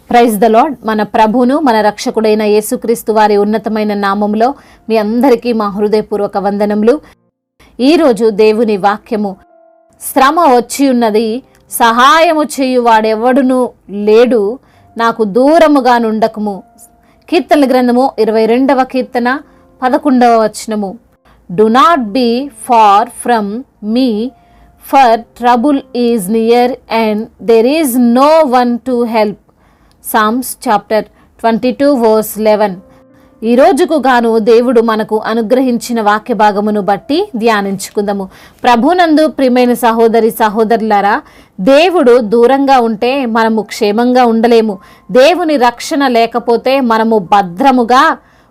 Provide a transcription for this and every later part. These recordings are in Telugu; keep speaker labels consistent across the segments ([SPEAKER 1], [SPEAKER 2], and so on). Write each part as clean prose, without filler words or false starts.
[SPEAKER 1] Praise the lord. మన ప్రభువును మన రక్షకుడైన యేసుక్రీస్తు వారి ఉన్నతమైన నామములో మీ అందరికీ మా హృదయపూర్వక వందనములు. ఈరోజు దేవుని వాక్యము, శ్రమ వచ్చి ఉన్నది, సహాయము చేయువాడెవడును లేడు, నాకు దూరముగా నుండకము. కీర్తనల గ్రంథము 22వ కీర్తన 11వ వచనము. Do not be far from me, for trouble is near and there is no one to help. Psalms chapter 22 verse 11. ఈ రోజుకు గాను దేవుడు మనకు అనుగ్రహించిన వాక్య భాగమును బట్టి ధ్యానించుకుందాము. ప్రభునందు ప్రియమైన సహోదరి సహోదరులారా, దేవుడు దూరంగా ఉంటే మనము క్షేమంగా ఉండలేము. దేవుని రక్షణ లేకపోతే మనము భద్రముగా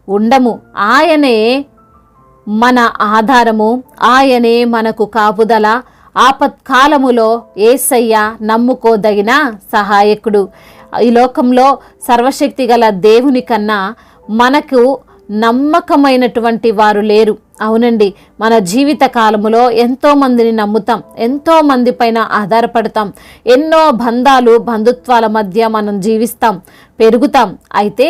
[SPEAKER 1] ఉండము. ఆయనే మన ఆధారము, ఆయనే మనకు కాపుదల. ఆపత్కాలములో యేసయ్య నమ్ముకోదగిన సహాయకుడు. ఈ లోకంలో సర్వశక్తి గల దేవుని కన్నా మనకు నమ్మకమైనటువంటి వారు లేరు. అవునండి, మన జీవిత కాలములో ఎంతో మందిని నమ్ముతాం, ఎంతో మంది పైన ఆధారపడతాం, ఎన్నో బంధాలు బంధుత్వాల మధ్య మనం జీవిస్తాం, పెరుగుతాం. అయితే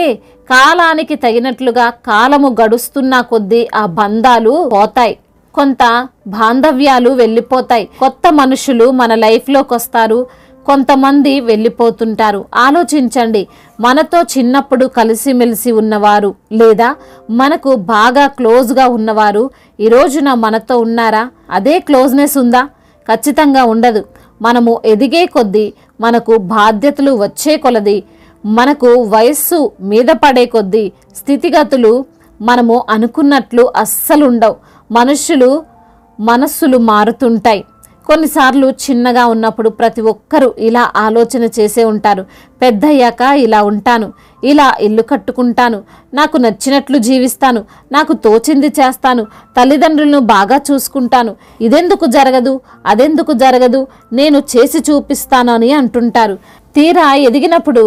[SPEAKER 1] కాలానికి తగినట్లుగా కాలము గడుస్తున్న కొద్దీ ఆ బంధాలు పోతాయి, కొంత బాంధవ్యాలు వెళ్ళిపోతాయి, కొత్త మనుషులు మన లైఫ్లోకి వస్తారు, కొంతమంది వెళ్ళిపోతుంటారు. ఆలోచించండి, మనతో చిన్నప్పుడు కలిసిమెలిసి ఉన్నవారు లేదా మనకు బాగా క్లోజ్గా ఉన్నవారు ఈ రోజున మనతో ఉన్నారా? అదే క్లోజ్నెస్ ఉందా? ఖచ్చితంగా ఉండదు. మనము ఎదిగే కొద్దీ, మనకు బాధ్యతలు వచ్చే కొలది, మనకు వయస్సు మీద పడే కొద్దీ స్థితిగతులు మనము అనుకున్నట్లు అస్సలు ఉండవు. మనస్సులు మారుతుంటాయి. కొన్నిసార్లు చిన్నగా ఉన్నప్పుడు ప్రతి ఒక్కరూ ఇలా ఆలోచన చేసే ఉంటారు, పెద్దయ్యాక ఇలా ఉంటాను, ఇలా ఇల్లు కట్టుకుంటాను, నాకు నచ్చినట్లు జీవిస్తాను, నాకు తోచింది చేస్తాను, తల్లిదండ్రులను బాగా చూసుకుంటాను, ఇదెందుకు జరగదు, అదెందుకు జరగదు, నేను చేసి చూపిస్తాను అని అంటుంటారు. తీరా ఎదిగినప్పుడు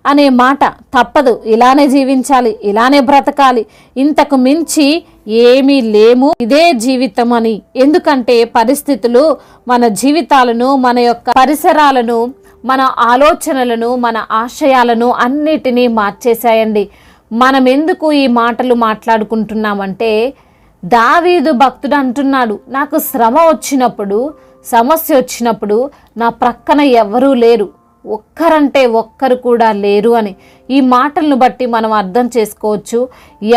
[SPEAKER 1] అనే మాట తప్పదు, ఇలానే జీవించాలి, ఇలానే బ్రతకాలి, ఇంతకు మించి ఏమీ లేము, ఇదే జీవితం అని. ఎందుకంటే పరిస్థితులు మన జీవితాలను, మన యొక్క పరిసరాలను, మన ఆలోచనలను, మన ఆశయాలను అన్నిటినీ మార్చేశాయండి. మనం ఎందుకు ఈ మాటలు మాట్లాడుకుంటున్నామంటే, దావీదు భక్తుడు అంటున్నాడు, నాకు శ్రమ వచ్చినప్పుడు, సమస్య వచ్చినప్పుడు నా ప్రక్కన ఎవరూ లేరు, ఒక్కరంటే ఒక్కరు కూడా లేరు అని. ఈ మాటలను బట్టి మనం అర్థం చేసుకోవచ్చు,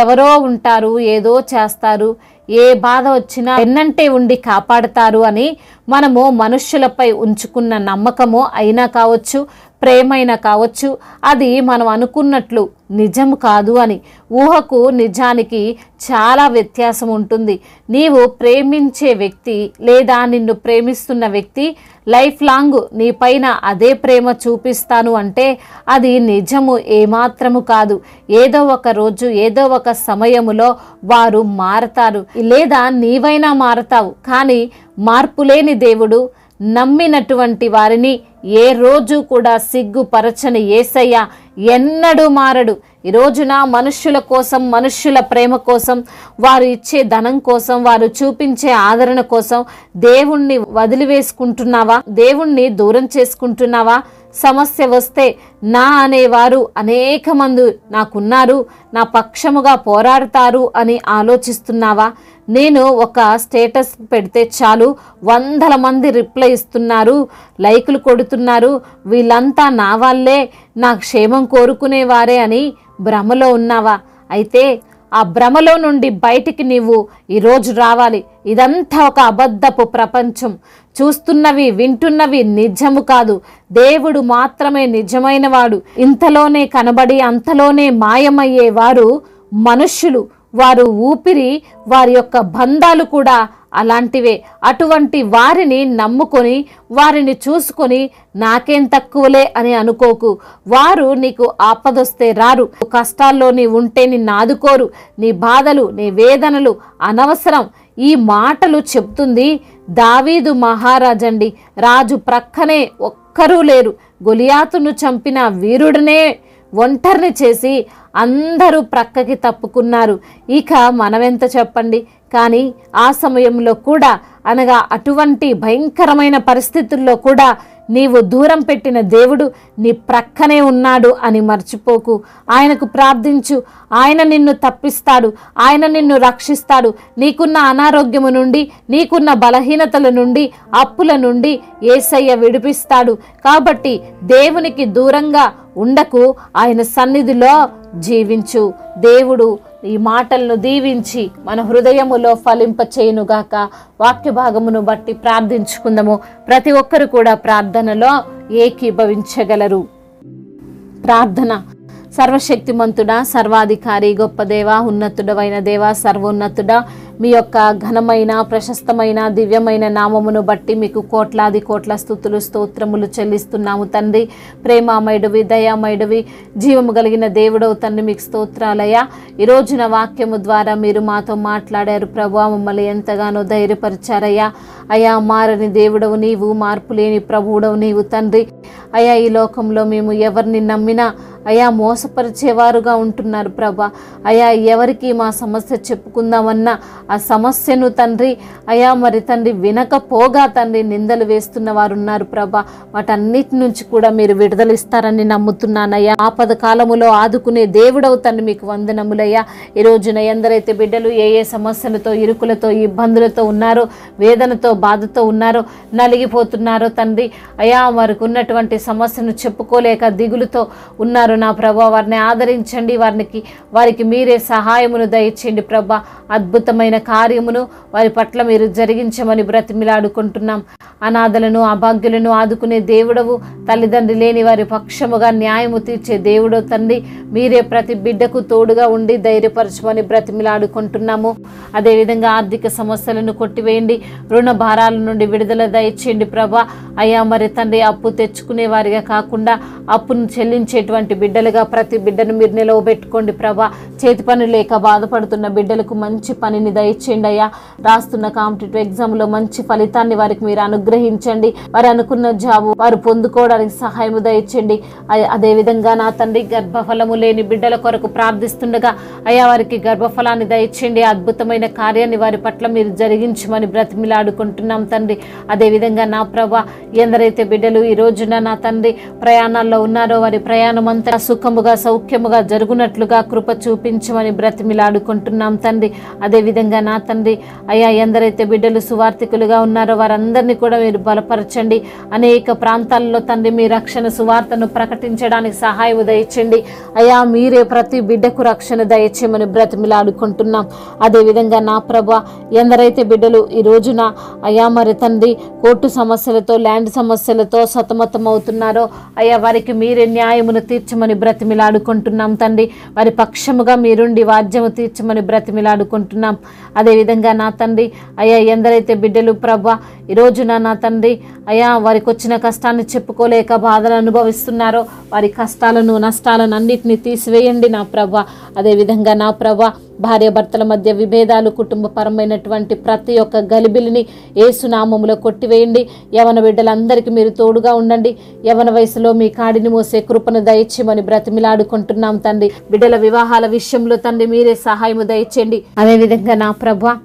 [SPEAKER 1] ఎవరో ఉంటారు, ఏదో చేస్తారు, ఏ బాధ వచ్చినా ఎన్నంటే ఉండి కాపాడతారు అని మనము మనుష్యులపై ఉంచుకున్న నమ్మకము అయినా కావచ్చు, ప్రేమైనా కావచ్చు, అది మనం అనుకున్నట్లు నిజం కాదు అని. ఊహకు నిజానికి చాలా వ్యత్యాసం ఉంటుంది. నీవు ప్రేమించే వ్యక్తి లేదా నిన్ను ప్రేమిస్తున్న వ్యక్తి లైఫ్ లాంగ్ నీ పైన అదే ప్రేమ చూపిస్తాను అంటే అది నిజము ఏమాత్రము కాదు. ఏదో ఒక రోజు, ఏదో ఒక సమయములో వారు మారతారు, లేదా నీవైనా మారతావు. కానీ మార్పులేని దేవుడు నమ్మినటువంటి వారిని ఏ రోజు కూడా సిగ్గుపరచని యేసయ్య ఎన్నడూ మారడు. ఈ రోజున మనుష్యుల కోసం, మనుష్యుల ప్రేమ కోసం, వారు ఇచ్చే ధనం కోసం, వారు చూపించే ఆదరణ కోసం దేవుణ్ణి వదిలివేసుకుంటున్నావా? దేవుణ్ణి దూరం చేసుకుంటున్నావా? సమస్య వస్తే నా అనేవారు అనేక మంది నాకున్నారు, నా పక్షముగా పోరాడతారు అని ఆలోచిస్తున్నావా? నేను ఒక స్టేటస్ పెడితే చాలు 100 మంది రిప్లై ఇస్తున్నారు, లైకులు కొడుతున్నారు, వీళ్ళంతా నా వాళ్ళే, నా క్షేమం కోరుకునేవారే అని భ్రమలో ఉన్నావా? అయితే ఆ భ్రమలో నుండి బయటికి నీవు ఈరోజు రావాలి. ఇదంతా ఒక అబద్ధపు ప్రపంచం. చూస్తున్నవి, వింటున్నవి నిజము కాదు. దేవుడు మాత్రమే నిజమైన వాడు. ఇంతలోనే కనబడి అంతలోనే మాయమయ్యేవారు మనుష్యులు. వారు ఊపిరి, వారి యొక్క బంధాలు కూడా అలాంటివే. అటువంటి వారిని నమ్ముకొని, వారిని చూసుకొని నాకేం తక్కువలే అని అనుకోకు. వారు నీకు ఆపదొస్తే రారు, కష్టాల్లో నీ ఉంటే నిన్ను ఆదుకోరు. నీ బాధలు, నీ వేదనలు అనవసరం. ఈ మాటలు చెప్తుంది దావీదు మహారాజండి. రాజు ప్రక్కనే ఒక్కరూ లేరు. గొలియాతును చంపిన వీరుడనే ఒంటరిని చేసి అందరూ ప్రక్కకి తప్పుకున్నారు. ఇక మనమెంత చెప్పండి. కానీ ఆ సమయంలో కూడా, అనగా అటువంటి భయంకరమైన పరిస్థితుల్లో కూడా నీవు దూరం పెట్టిన దేవుడు నీ ప్రక్కనే ఉన్నాడు అని మర్చిపోకు. ఆయనకు ప్రార్థించు. ఆయన నిన్ను తప్పిస్తాడు, ఆయన నిన్ను రక్షిస్తాడు. నీకున్న అనారోగ్యము నుండి, నీకున్న బలహీనతల నుండి, అప్పుల నుండి యేసయ్య విడిపిస్తాడు. కాబట్టి దేవునికి దూరంగా ఉండకు, ఆయన సన్నిధిలో జీవించు. దేవుడు ఈ మాటలను దీవించి మన హృదయములో ఫలింపచేయునుగాక. వాక్య భాగమును బట్టి ప్రార్థించుకుందాము. ప్రతి ఒక్కరు కూడా ప్రార్థనలో ఏకీభవించగలరు. ప్రార్థన. సర్వశక్తిమంతుడా, సర్వాధికారి, గొప్ప దేవ, ఉన్నతుడవైన దేవ, సర్వోన్నతుడా, మీ యొక్క ఘనమైన, ప్రశస్తమైన, దివ్యమైన నామమును బట్టి మీకు కోట్లాది కోట్ల స్తుతులు, స్తోత్రములు చెల్లిస్తున్నాము తండ్రి. ప్రేమామయుడివి, దయామయుడివి, జీవము కలిగిన దేవుడవు తండ్రి, మీకు స్తోత్రాలయ్యా. ఈ రోజున వాక్యము ద్వారా మీరు మాతో మాట్లాడారు ప్రభువా, మమ్మల్ని ఎంతగానో ధైర్యపరిచారయ్యా. అయా, మారని దేవుడవు నీవు, మార్పు లేని ప్రభువుడవు నీవు తండ్రి. అయా, ఈ లోకంలో మేము ఎవరిని నమ్మినా అయా మోసపరిచేవారుగా ఉంటున్నారు ప్రభా. అయా, ఎవరికి మా సమస్య చెప్పుకుందామన్నా ఆ సమస్యను తండ్రి అయా మరి తండ్రి వినకపోగా తండ్రి నిందలు వేస్తున్న వారు ఉన్నారు ప్రభా. వాటన్నిటి నుంచి కూడా మీరు విడుదలిస్తారని నమ్ముతున్నానయ్యా. ఆపద కాలములో ఆదుకునే దేవుడవు తండ్రి, మీకు వందనములయ్యా. ఈ రోజున ఎందరైతే బిడ్డలు ఏ ఏ సమస్యలతో, ఇరుకులతో, ఇబ్బందులతో ఉన్నారో, వేదనతో, బాధతో ఉన్నారో, నలిగిపోతున్నారో తండ్రి అయా, వారికి ఉన్నటువంటి సమస్యను చెప్పుకోలేక దిగులుతో ఉన్నారు నా ప్రభా. వారిని ఆదరించండి, వారికి మీరే సహాయమును దయచేయండి ప్రభా. అద్భుతమైన కార్యమును వారి పట్ల మీరు జరిగించమని బ్రతిమిలాడుకుంటున్నాం. అనాథలను, అభాగ్యులను ఆదుకునే దేవుడవు, తల్లిదండ్రి లేని వారి పక్షముగా న్యాయము తీర్చే దేవుడు తండ్రి, మీరే ప్రతి బిడ్డకు తోడుగా ఉండి ధైర్యపరచమని బ్రతిమిలాడుకుంటున్నాము. అదేవిధంగా ఆర్థిక సమస్యలను కొట్టివేయండి, రుణ భారాల నుండి విడుదల దయచేయండి ప్రభా. అయ్యా మరి తండ్రి, అప్పు తెచ్చుకునే వారిగా కాకుండా అప్పును చెల్లించేటువంటి బిడ్డలుగా ప్రతి బిడ్డను మీరు నిలవబెట్టుకోండి ప్రభా. చేతి పని లేక బాధపడుతున్న బిడ్డలకు మంచి పనిని దయచేయండి అయ్యా. రాస్తున్న కాంపిటేటివ్ ఎగ్జామ్లో మంచి ఫలితాన్ని వారికి మీరు అనుగ్రహించండి. వారు అనుకున్న జాబు వారు పొందుకోవడానికి సహాయం దయచేయండి. అదేవిధంగా నా తండ్రి, గర్భఫలము లేని బిడ్డల కొరకు ప్రార్థిస్తుండగా అయ్యా వారికి గర్భఫలాన్ని దయచేయండి. అద్భుతమైన కార్యాన్ని వారి పట్ల మీరు జరిగించమని బ్రతిమిలాడుకుంటున్నాం తండ్రి. అదేవిధంగా నా ప్రభా, ఎందరైతే బిడ్డలు ఈ రోజున నా తండ్రి ప్రయాణాల్లో ఉన్నారో వారి ప్రయాణం అంతా సుఖముగా, సౌఖ్యముగా జరుగునట్లుగా కృప చూపించమని బ్రతిమిలాడుకుంటున్నాం తండ్రి. అదేవిధంగా నా తండ్రి అయ్యా, ఎందరైతే బిడ్డలు సువార్థికులుగా ఉన్నారో వారందరినీ కూడా మీరు బలపరచండి. అనేక ప్రాంతాల్లో తండ్రి మీ రక్షణ సువార్తను ప్రకటించడానికి సహాయం దయచేయండి అయ్యా. మీరే ప్రతి బిడ్డకు రక్షణ దయచేయమని బ్రతిమిలాడుకుంటున్నాం. అదేవిధంగా నా ప్రభా, ఎందరైతే బిడ్డలు ఈ రోజున అయ్యా మరి తండ్రి కోర్టు సమస్యలతో, ల్యాండ్ సమస్యలతో సతమతం అవుతున్నారో అయ్యా, వారికి మీరే న్యాయమును తీర్చమని బ్రతిమిలాడుకుంటున్నాం తండ్రి. వారి పక్షముగా మీరుండి వాద్యము తీర్చమని బ్రతిమిలాడుకుంటున్నాం. అదేవిధంగా నా తండ్రి అయ్యా, ఎందరైతే బిడ్డలు ప్రభా ఈ రోజున నా తండ్రి అయ్యా వారికి వచ్చిన కష్టాన్ని చెప్పుకోలేక బాధను అనుభవిస్తున్నారో వారి కష్టాలను, నష్టాలను అన్నిటినీ తీసివేయండి నా ప్రభా. అదేవిధంగా నా ప్రభా, భార్యాభర్తల మధ్య విభేదాలు, కుటుంబపరమైనటువంటి ప్రతి ఒక్క గలిబిలిని యేసునామములో కొట్టివేయండి. యవన బిడ్డలందరికీ మీరు తోడుగా ఉండండి. యవన వయసులో మీ కాడిని మోసే కృపను దయచేయమని బ్రతిమిలాడుకుంటున్నాం తండ్రి. బిడ్డల వివాహాల విషయంలో తండ్రి మీరే సహాయము దయచేయండి. అదేవిధంగా నా ప్రభా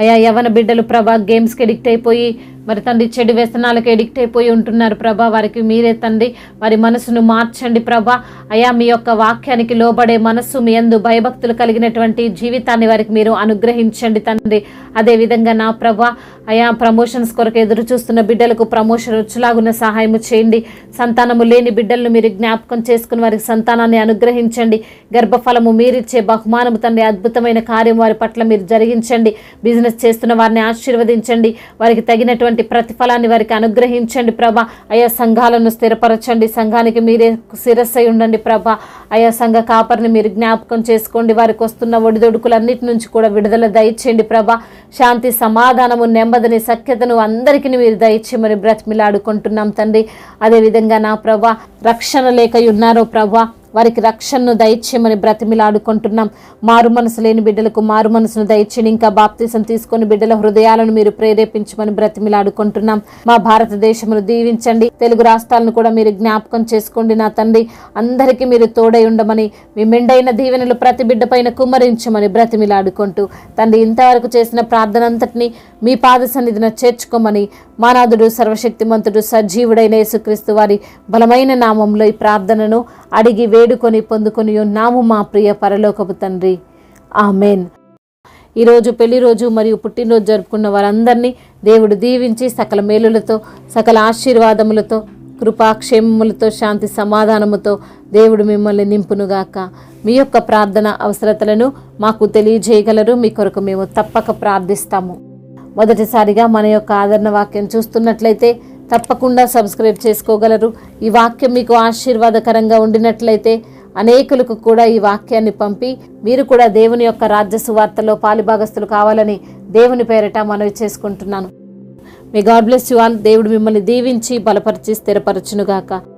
[SPEAKER 1] అయ్యా, యవన బిడ్డలు ప్రభా గేమ్స్కి ఎడిక్ట్ అయిపోయి మరి తండ్రి చెడు వ్యసనాలకు ఎడిక్ట్ అయిపోయి ఉంటున్నారు ప్రభా. వారికి మీరే తండ్రి వారి మనసును మార్చండి ప్రభా. అయా, మీ యొక్క వాక్యానికి లోబడే మనస్సు, మీ యందు భయభక్తులు కలిగినటువంటి జీవితాన్ని వారికి మీరు అనుగ్రహించండి తండ్రి. అదేవిధంగా నా ప్రభా అయా, ప్రమోషన్స్ కొరకు ఎదురు చూస్తున్న బిడ్డలకు ప్రమోషన్ వచ్చేలాగున్న సహాయం చేయండి. సంతానము లేని బిడ్డలను మీరు జ్ఞాపకం చేసుకుని వారికి సంతానాన్ని అనుగ్రహించండి. గర్భఫలము మీరిచ్చే బహుమానము తండ్రి, అద్భుతమైన కార్యం వారి పట్ల మీరు జరిగించండి. బిజినెస్ చేస్తున్న వారిని ఆశీర్వదించండి. వారికి తగినటువంటి ప్రతిఫలాన్ని వారికి అనుగ్రహించండి ప్రభా. అయా, సంఘాలను స్థిరపరచండి. సంఘానికి మీరే శిరస్సై ఉండండి ప్రభా. అయా, సంఘ కాపరిని మీరు జ్ఞాపకం చేసుకోండి. వారికి వస్తున్న ఒడిదొడుకులన్నిటి నుంచి కూడా విడుదల దయచేయండి ప్రభా. శాంతి, సమాధానము, నెమ్మదిని, సఖ్యతను అందరికీ మీరు దయచేయమని బ్రతిమిలాడుకుంటున్నాం తండ్రి. అదేవిధంగా నా ప్రభా, రక్షణ లేక ఉన్నారో ప్రభా వారికి రక్షణను దయచేయమని బ్రతిమిలాడుకుంటున్నాం. మారు మనసు లేని బిడ్డలకు మారు మనసును దయచేయండి. ఇంకా బాప్తిసం తీసుకొని బిడ్డల హృదయాలను మీరు ప్రేరేపించమని బ్రతిమిలాడుకుంటున్నాం. మా భారతదేశమును దీవించండి. తెలుగు రాష్ట్రాలను కూడా మీరు జ్ఞాపకం చేసుకోండి నా తండ్రి. అందరికీ మీరు తోడై ఉండమని, మీ మెండైన దీవెనలు ప్రతి బిడ్డ పైన కుమ్మరించమని బ్రతిమిలాడుకుంటూ తండ్రి, ఇంతవరకు చేసిన ప్రార్థన అంతటినీ మీ పాద సన్నిధిన చేర్చుకోమని మానాథుడు సర్వశక్తిమంతుడు సజీవుడైన యేసుక్రీస్తు వారి బలమైన నామంలో ఈ ప్రార్థనను అడిగి వేడుకొని పొందుకొని ఉన్నాము మా ప్రియ పరలోకపు తండ్రి. ఆమెన్. ఈరోజు పెళ్లి రోజు మరియు పుట్టినరోజు జరుపుకున్న వారందరినీ దేవుడు దీవించి సకల మేలులతో, సకల ఆశీర్వాదములతో, కృపాక్షేమములతో, శాంతి సమాధానముతో దేవుడు మిమ్మల్ని నింపునుగాక. మీ యొక్క ప్రార్థన అవసరతలను మాకు తెలియజేయగలరు. మీ కొరకు మేము తప్పక ప్రార్థిస్తాము. మొదటిసారిగా మన యొక్క ఆదరణ వాక్యం చూస్తున్నట్లయితే తప్పకుండా సబ్స్క్రైబ్ చేసుకోగలరు. ఈ వాక్యం మీకు ఆశీర్వాదకరంగా ఉండినట్లయితే అనేకులకు కూడా ఈ వాక్యాన్ని పంపి మీరు కూడా దేవుని యొక్క రాజ్య సువార్తలో పాలిభాగస్తులు కావాలని దేవుని పేరిట మనవి చేసుకుంటున్నాను. May God bless you all. దేవుడు మిమ్మల్ని దీవించి బలపరిచి స్థిరపరచునుగాక.